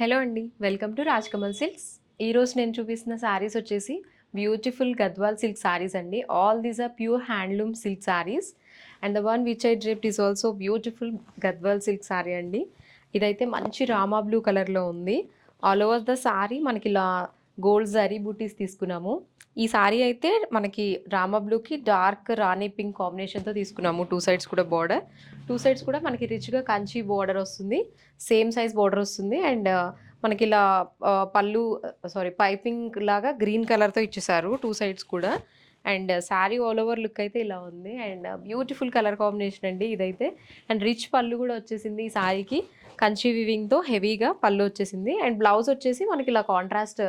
Hello అండి. Welcome to Rajkamal silks. ఈరోజు నేను చూపిస్తున్న శారీస్ వచ్చేసి బ్యూటిఫుల్ గద్వాల్ సిల్క్ శారీస్ అండి. All these are pure handloom silk saris. And the one which I draped is also beautiful Gadwal silk sari అండి. ఇదైతే మంచి రామా బ్లూ కలర్‌లో ఉంది. ఆల్ ఓవర్ ద శారీ మనకి ఇలా గోల్డ్ జరీ బూటీస్ తీసుకున్నాము. ఈ శారీ అయితే మనకి రామా బ్లూకి డార్క్ రాణి పింక్ కాంబినేషన్‌తో తీసుకున్నాము. 2 సైడ్స్ కూడా బోర్డర్. 2 సైడ్స్ కూడా మనకి రిచ్‌గా కంచి బోర్డర్ వస్తుంది. సేమ్ సైజ్ బోర్డర్ వస్తుంది. అండ్ మనకి ఇలా పళ్ళు పైపింగ్ లాగా గ్రీన్ కలర్‌తో ఇచ్చేసారు 2 సైడ్స్ కూడా. And sari all over look అయితే ఇలా ఉంది. అండ్ బ్యూటిఫుల్ కలర్ కాంబినేషన్ అండి ఇదైతే. అండ్ రిచ్ పళ్ళు కూడా వచ్చేసింది ఈ శారీకి. కంచి వీవింగ్‌తో హెవీగా పళ్ళు వచ్చేసింది. అండ్ బ్లౌజ్ వచ్చేసి మనకి ఇలా కాంట్రాస్ట్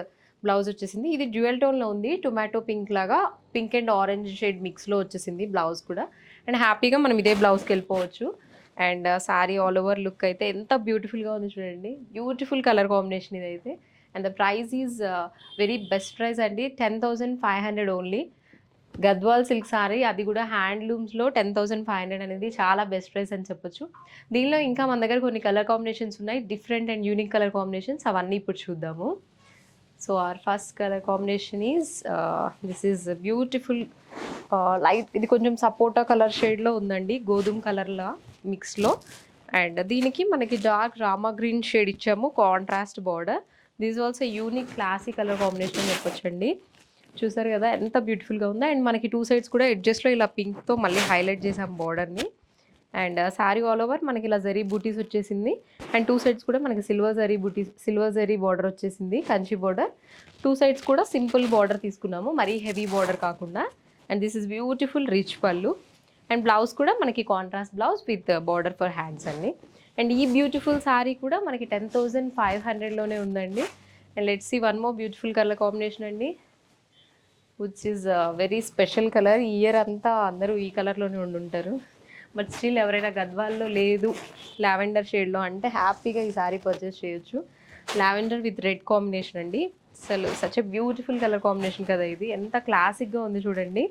బ్లౌజ్ వచ్చేసింది. ఇది డ్యూయల్ టోన్‌లో ఉంది. టొమాటో పింక్ లాగా పింక్ అండ్ ఆరెంజ్ షేడ్ మిక్స్‌లో వచ్చేసింది బ్లౌజ్ కూడా. అండ్ హ్యాపీగా మనం ఇదే బ్లౌజ్‌కెళ్ళిపోవచ్చు. And sari all over look అయితే ఎంత బ్యూటిఫుల్‌గా ఉంది చూడండి. బ్యూటిఫుల్ కలర్ కాంబినేషన్ ఇదైతే. And the price is very best price అండి. 10,500 ఓన్లీ. గద్వాల్ సిల్క్ సారీ అది కూడా హ్యాండ్లూమ్స్‌లో 10,500 అనేది చాలా బెస్ట్ ప్రైస్ అని చెప్పొచ్చు. దీనిలో ఇంకా మన దగ్గర కొన్ని కలర్ కాంబినేషన్స్ ఉన్నాయి. Different and unique colour combinations అవన్నీ ఇప్పుడు చూద్దాము. So our first color combination is this is a beautiful light ఇది కొంచెం సపోటా కలర్ షేడ్లో ఉందండి. గోధుమ కలర్లా మిక్స్లో. అండ్ దీనికి మనకి డార్క్ రామా గ్రీన్ షేడ్ ఇచ్చాము contrast border. This also unique classic colour combination అని చెప్పొచ్చండి. చూసారు కదా ఎంత బ్యూటిఫుల్గా ఉందో. అండ్ మనకి 2 సైడ్స్ కూడా ఎడ్జెస్లో ఇలా పింక్తో మళ్ళీ హైలైట్ చేసాం బార్డర్ని. అండ్ శారీ ఆల్ ఓవర్ మనకి ఇలా జరీ బూటీస్ వచ్చేసింది. అండ్ 2 సైడ్స్ కూడా మనకి సిల్వర్ జరీ బార్డర్ వచ్చేసింది కంచి బార్డర్. 2 సైడ్స్ కూడా సింపుల్ బార్డర్ తీసుకున్నాము, మరీ హెవీ బార్డర్ కాకుండా. And this is beautiful rich pallu. And blouse కూడా మనకి contrast blouse with border for hands అండి. అండ్ ఈ బ్యూటిఫుల్ శారీ కూడా మనకి 10,500లోనే ఉందండి. And let's see one more beautiful colour combination అండి, which is very special colour. ఈ ఇయర్ అంతా అందరూ ఈ కలర్లోనే ఉండుంటారు. బట్ స్టిల్ ఎవరైనా గద్వాల్లో లేదు లావెండర్ షేడ్లో అంటే హ్యాపీగా ఈ శారీ పర్చేస్ చేయొచ్చు. లావెండర్ విత్ రెడ్ కాంబినేషన్ అండి. అసలు such a beautiful colour combination కదా ఇది. ఎంత క్లాసిక్గా ఉంది చూడండి.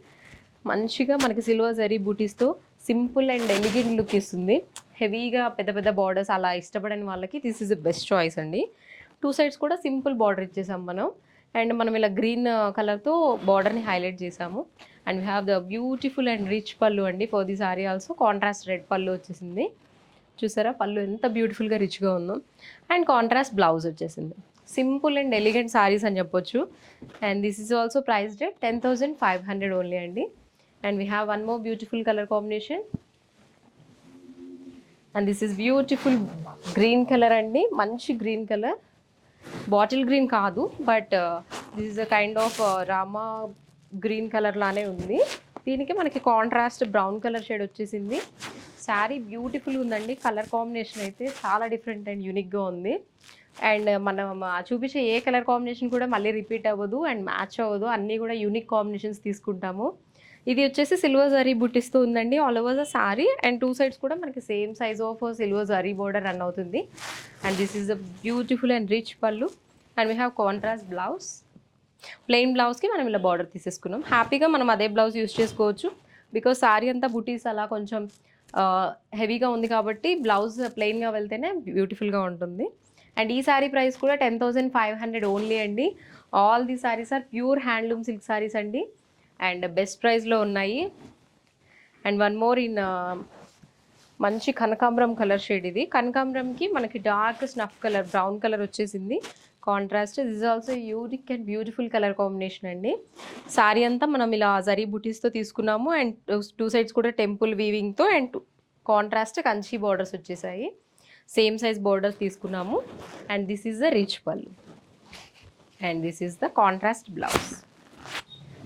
మంచిగా మనకి సిల్వర్ జరీ బూటీస్తో సింపుల్ అండ్ ఎలిగెంట్ లుక్ ఇస్తుంది. హెవీగా పెద్ద పెద్ద బార్డర్స్ అలా ఇష్టపడని వాళ్ళకి this is the best choice అండి. 2 సైడ్స్ కూడా సింపుల్ బార్డర్ ఇచ్చేసాం మనం. అండ్ మనం ఇలా గ్రీన్ కలర్తో బార్డర్ని హైలైట్ చేసాము. And we have the beautiful and rich pallu అండి for the sari also. Contrast red pallu వచ్చేసింది. చూసారా పళ్ళు ఎంత బ్యూటిఫుల్గా రిచ్గా ఉందో. అండ్ కాంట్రాస్ట్ బ్లౌజ్ వచ్చేసింది. సింపుల్ అండ్ ఎలిగెంట్ సారీస్ అని చెప్పొచ్చు. And this is also priced at 10,500 only అండి. And we have one more beautiful colour combination. And this is beautiful green colour అండి. మంచి గ్రీన్ కలర్, బాటిల్ గ్రీన్ కాదు but this is a kind of Rama green colour లానే ఉంది. దీనికి మనకి contrast brown colour shade వచ్చేసింది. Sari beautiful ఉందండి. Colour combination అయితే చాలా డిఫరెంట్ అండ్ యూనిక్గా ఉంది. అండ్ మనం చూపించే ఏ కలర్ కాంబినేషన్ కూడా మళ్ళీ రిపీట్ అవ్వదు అండ్ మ్యాచ్ అవ్వదు. అన్నీ కూడా యూనిక్ కాంబినేషన్స్ తీసుకుంటాము. ఇది వచ్చేసి సిల్వర్ జరీ బుట్టిస్తూ ఉందండి all over the sari. And 2 sides కూడా మనకి same size of silver zari border run అవుతుంది. And this is the beautiful and rich pallu. And we have contrast blouse. Plain బ్లౌజ్కి మనం ఇలా బార్డర్ తీసేసుకున్నాం. హ్యాపీగా మనం అదే బ్లౌజ్ యూస్ చేసుకోవచ్చు. బికాజ్ శారీ అంతా బుటీస్ అలా కొంచెం హెవీగా ఉంది కాబట్టి బ్లౌజ్ ప్లెయిన్గా వెళ్తేనే బ్యూటిఫుల్గా ఉంటుంది. అండ్ ఈ శారీ ప్రైస్ కూడా 10,500 ఓన్లీ అండి. All the saris are pure handloom silk saris అండి. అండ్ బెస్ట్ ప్రైస్లో ఉన్నాయి. అండ్ వన్ మోర్ ఇన్ మంచి కనకాంబరం కలర్ షేడ్. ఇది కనకాంబరంకి మనకి dark snuff colour brown colour వచ్చేసింది contrast. This also unique and beautiful colour combination అండి. శారీ అంతా మనం ఇలా జరీ బుటీస్తో తీసుకున్నాము. అండ్ 2 సైడ్స్ కూడా టెంపుల్ వీవింగ్తో అండ్ కాంట్రాస్ట్ కంచి బార్డర్స్ వచ్చేసాయి. సేమ్ సైజ్ బార్డర్స్ తీసుకున్నాము. And this is the rich pallu. And this is the contrast blouse.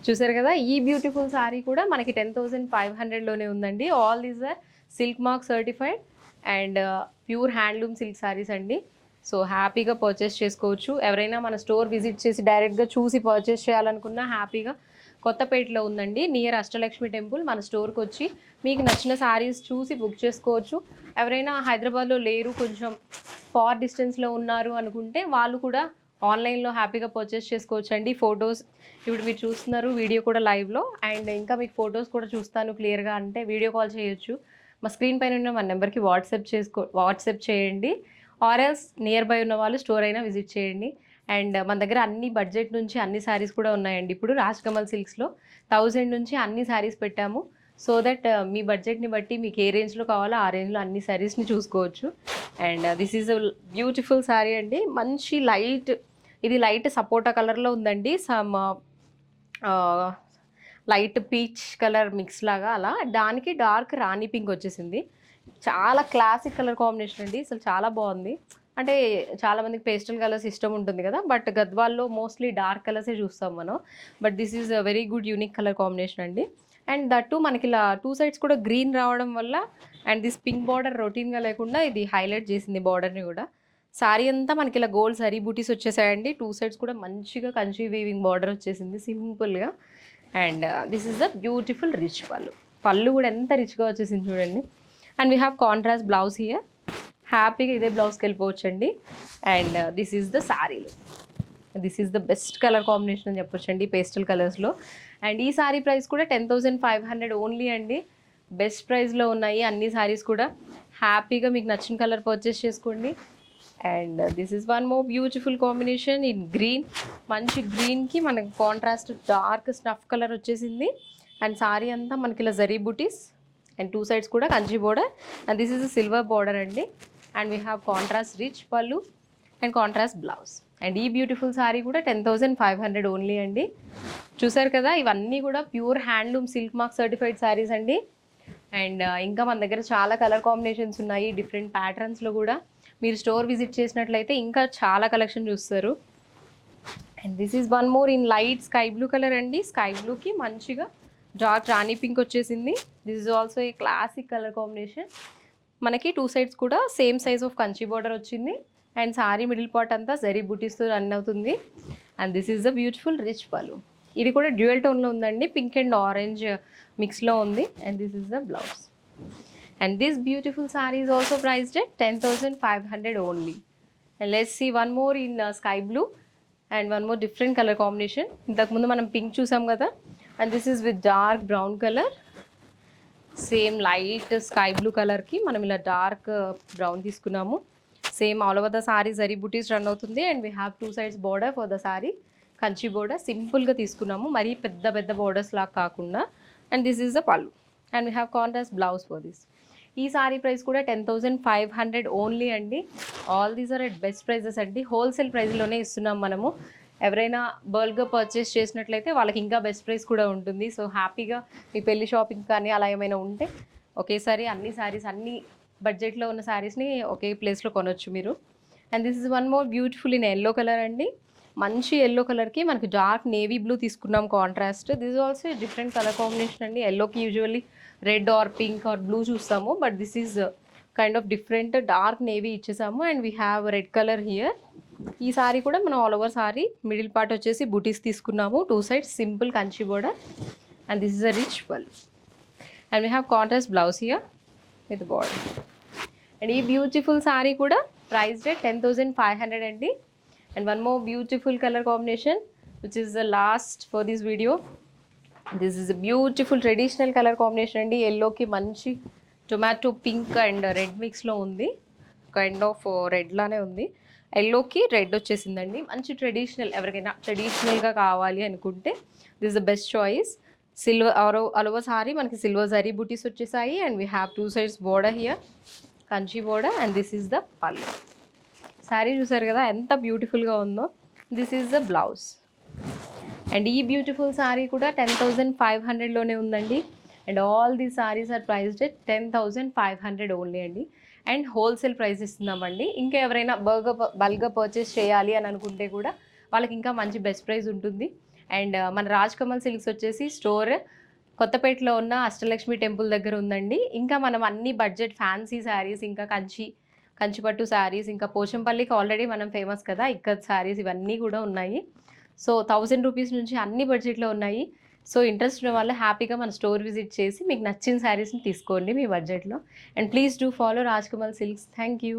చూసారు కదా ఈ బ్యూటిఫుల్ శారీ కూడా మనకి 10,500లోనే ఉందండి. All these are silk mark certified and pure handloom silk saris అండి. సో హ్యాపీగా పర్చేస్ చేసుకోవచ్చు. ఎవరైనా మన స్టోర్ విజిట్ చేసి డైరెక్ట్గా చూసి పర్చేస్ చేయాలనుకున్నా హ్యాపీగా కొత్తపేటలో ఉందండి నియర్ అష్టలక్ష్మి టెంపుల్. మన స్టోర్కి వచ్చి మీకు నచ్చిన శారీస్ చూసి బుక్ చేసుకోవచ్చు. ఎవరైనా హైదరాబాద్లో లేరు, కొంచెం ఫార్ డిస్టెన్స్లో ఉన్నారు అనుకుంటే వాళ్ళు కూడా ఆన్లైన్లో హ్యాపీగా పర్చేస్ చేసుకోవచ్చు అండి. ఫొటోస్ ఇప్పుడు మీరు చూస్తున్నారు, వీడియో కూడా లైవ్లో. అండ్ ఇంకా మీకు ఫొటోస్ కూడా చూస్తాను క్లియర్గా అంటే వీడియో కాల్ చేయొచ్చు. మా స్క్రీన్ పైన ఉన్న మన నెంబర్కి వాట్సాప్ చేయండి. ఆర్ఎల్స్ నియర్ బై ఉన్న వాళ్ళు స్టోర్ అయినా విజిట్ చేయండి. అండ్ మన దగ్గర అన్ని బడ్జెట్ నుంచి అన్ని శారీస్ కూడా ఉన్నాయండి. ఇప్పుడు రాజ్‌కమల్ సిల్క్స్‌లో 1000 నుంచి అన్ని శారీస్ పెట్టాము. సో దట్ మీ బడ్జెట్‌ని బట్టి మీకు ఏ రేంజ్‌లో కావాలో ఆ రేంజ్‌లో అన్ని శారీస్‌ని చూసుకోవచ్చు. And this is a beautiful sari అండి. మంచి ఇది లైట్ సపోటా కలర్‌లో ఉందండి. లైట్ పీచ్ కలర్ మిక్స్ లాగా అలా. దానికి డార్క్ రాణి పింక్ వచ్చేసింది. చాలా క్లాసిక్ కలర్ కాంబినేషన్ అండి. అసలు చాలా బాగుంది. అంటే చాలామందికి పేస్టల్ కలర్స్ ఇష్టం ఉంటుంది కదా, బట్ గద్వాల్లో మోస్ట్లీ డార్క్ కలర్సే చూస్తాం మనం. But this is a very good unique colour combination అండి. అండ్ దట్టు మనకి ఇలా 2 సైడ్స్ కూడా గ్రీన్ రావడం వల్ల అండ్ దిస్ పింక్ బార్డర్ రొటీన్గా లేకుండా ఇది హైలైట్ చేసింది బార్డర్ని కూడా. సారీ అంతా మనకి ఇలా గోల్డ్ సరీ బూటీస్ వచ్చేసాయండి. 2 సైడ్స్ కూడా మంచిగా కంచి వీవింగ్ బార్డర్ వచ్చేసింది సింపుల్గా. And this is the beautiful rich pallu కూడా ఎంత రిచ్గా వచ్చేసింది చూడండి. And we have contrast blouse here. హ్యాపీగా ఇదే బ్లౌజ్కి వెళ్ళిపోవచ్చండి. అండ్ దిస్ ఈజ్ ద శారీలు. This is the best colour combination అని చెప్పొచ్చండి పేస్టల్ కలర్స్లో. అండ్ ఈ శారీ ప్రైస్ కూడా 10,500 ఓన్లీ అండి. బెస్ట్ ప్రైస్లో ఉన్నాయి అన్ని శారీస్ కూడా. హ్యాపీగా మీకు నచ్చిన కలర్ పర్చేస్ చేసుకోండి. And this is one more beautiful combination in green. మంచి గ్రీన్కి మనకి కాంట్రాస్ట్ డార్క్ స్నఫ్ కలర్ వచ్చేసింది. అండ్ సారీ అంతా మనకి ఇలా జరీ బూటీస్ అండ్ 2 సైడ్స్ కూడా Kanchi border. And this is silver border అండి. And we have contrast rich pallu and contrast blouse. And ఈ బ్యూటిఫుల్ సారీ కూడా 10,500 ఓన్లీ అండి. చూసారు కదా, ఇవన్నీ కూడా pure handloom silk mark certified saris అండి. అండ్ ఇంకా మన దగ్గర చాలా కలర్ కాంబినేషన్స్ ఉన్నాయి డిఫరెంట్ ప్యాటర్న్స్లో కూడా. మీరు స్టోర్ విజిట్ చేసినట్లయితే ఇంకా చాలా కలెక్షన్ చూస్తారు. And this is one more in light sky blue colour అండి. స్కై బ్లూకి మంచిగా డార్క్ రాణి పింక్ వచ్చేసింది. This is also a classic colour combination. మనకి 2 సైడ్స్ కూడా same size of Kanchi border వచ్చింది. అండ్ సారీ మిడిల్ పార్ట్ అంతా జరీ బూటీస్తో రన్ అవుతుంది. And this is the beautiful rich పళ్ళు. ఇది కూడా డ్యూయల్ టోన్లో ఉందండి, పింక్ అండ్ ఆరెంజ్ మిక్స్లో ఉంది. And this is the blouse. And this beautiful sari is also priced at 10,500 only. And let's see one more in sky blue and one more different colour combination. ఇంతకుముందు మనం pink చూసాం కదా, and this is with dark brown colour. Same light sky blue కలర్కి మనం ఇలా dark brown తీసుకున్నాము. Same all over the sari zari బూటీస్ run అవుతుంది. And we have 2 sides border for the sari. Kanchi border సింపుల్గా తీసుకున్నాము, మరీ పెద్ద పెద్ద బోర్డర్స్ లాగా కాకుండా. And this is the pallu. And we have contrast blouse for this. ఈ సారీ ప్రైస్ కూడా 10,500 ఓన్లీ అండి. All these are at best prices అండి. హోల్సేల్ ప్రైస్లోనే ఇస్తున్నాం మనము. ఎవరైనా బల్క్గా పర్చేస్ చేసినట్లయితే వాళ్ళకి ఇంకా బెస్ట్ ప్రైస్ కూడా ఉంటుంది. సో హ్యాపీగా మీ పెళ్లి షాపింగ్ కానీ అలా ఏమైనా ఉంటే ఒకేసారి అన్ని శారీస్ అన్ని బడ్జెట్లో ఉన్న శారీస్ని ఒకే ప్లేస్లో కొనవచ్చు మీరు. And this is one more beautiful in yellow colour అండి. మంచి ఎల్లో కలర్కి మనకి డార్క్ నేవీ బ్లూ తీసుకున్నాం contrast. This also different colour combination అండి. ఎల్లోకి usually red or pink or blue చూస్తాము, but this is kind of different dark navy ఇచ్చేసాము. And we have red colour here. ఈ సారీ కూడా మనం all over sari middle part వచ్చేసి బూటీస్ తీసుకున్నాము, 2 sides simple Kanchi border. And this is a rich పల్. And we have contrast blouse here with border. And ఈ beautiful sari కూడా ప్రైస్ రేట్ 10,500 అండి. And one more beautiful colour combination which is the last for this video. This is a beautiful traditional colour combination అండి. ఎల్లోకి మంచి tomato pink and red మిక్స్లో ఉంది, kind of red లానే ఉంది. ఎల్లోకి రెడ్ వచ్చేసిందండి. మంచి ట్రెడిషనల్, ఎవరికైనా ట్రెడిషనల్గా కావాలి అనుకుంటే this is the best choice. Silver all over sari మనకి సిల్వర్ జరీ బూటీస్ వచ్చేసాయి. And we have 2 sides border here, Kanchi border. And this is the pallu. Sari చూసారు కదా ఎంత బ్యూటిఫుల్గా ఉందో. This is the blouse. And ఈ బ్యూటిఫుల్ శారీ కూడా 10,500లోనే ఉందండి. And all these saris are priced at 10,500 only అండి. అండ్ హోల్సేల్ ప్రైస్ ఇస్తున్నామండి. ఇంకా ఎవరైనా బల్క్గా పర్చేస్ చేయాలి అని అనుకుంటే కూడా వాళ్ళకి ఇంకా మంచి బెస్ట్ ప్రైస్ ఉంటుంది. అండ్ మన రాజ్‌కమల్ సిల్క్స్ వచ్చేసి స్టోర్ కొత్తపేటలో ఉన్న అష్టలక్ష్మి టెంపుల్ దగ్గర ఉందండి. ఇంకా మనం అన్ని బడ్జెట్ ఫ్యాన్సీ శారీస్, ఇంకా కంచిపట్టు శారీస్, ఇంకా పోచంపల్లికి ఆల్రెడీ మనం ఫేమస్ కదా, ఇక్కత్ శారీస్ ఇవన్నీ కూడా ఉన్నాయి. సో 1000 రూపీస్ నుంచి అన్ని బడ్జెట్లో ఉన్నాయి. సో ఇంట్రెస్ట్ ఉన్న వాళ్ళు హ్యాపీగా మన స్టోర్ విజిట్ చేసి మీకు నచ్చిన శారీస్ని తీసుకోండి మీ బడ్జెట్లో. And please do follow Rajkamal silks. Thank you.